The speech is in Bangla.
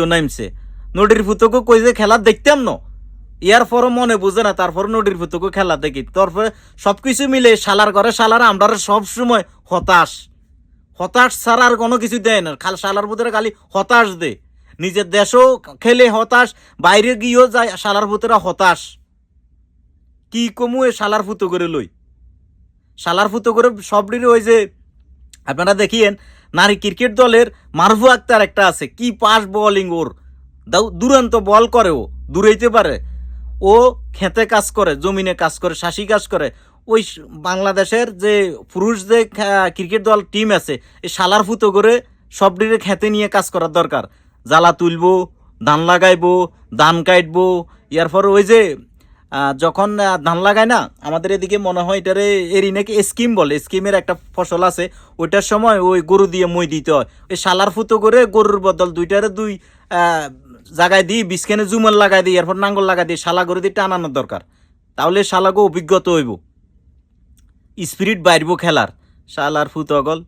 নামছে নদীর ফুতকে কই যে খেলা দেখতাম না ইয়ার পরও মনে বুঝে না তারপর নদীর ফুতকে খেলা দেখি তারপরে সবকিছু মিলে শালার ঘরে শালার আমরা সব সময় হতাশ ছাড়া আর কোনো কিছু দেয় না শালার ভিতরে খালি হতাশ দে নিজের দেশও খেলে হতাশ বাইরে গিয়েও যায় শালার ভিতরে হতাশ কি কমু এ শালার ফুতো করে লই শালার ফুতো করে সবটির ওই যে আপনারা দেখিয়েন নারী ক্রিকেট দলের মারফু আক্তার একটা আছে কি পাস বোলিং ওর দুরন্ত বল করে ও দূরাইতে পারে ও খেতে কাজ করে জমিনে কাজ করে শাসি কাজ করে ওই বাংলাদেশের যে পুরুষ যে ক্রিকেট দল টিম আছে এই শালার ফুতো করে সবটিরে খেতে নিয়ে কাজ করার দরকার জ্বালা তুলবো ধান লাগাইবো ধান কাটবো এরপর ওই যে যখন ধান লাগায় না আমাদের এদিকে মনে হয় এটারে এরই নাকি স্কিম বলে স্কিমের একটা ফসল আছে ওইটার সময় ওই গরু দিয়ে মই দিতে হয় ওই শালার ফুতো করে গরুর বদল দুইটারে দুই জায়গায় দিই বিছখানে জুমল লাগাই দিই এরপর নাঙ্গল লাগাই দিই শালা গরু দিয়ে টানানোর দরকার তাহলে শালাগো অভিজ্ঞতা হইব স্পিরিট বাইরবো খেলার শালার ফুতো গল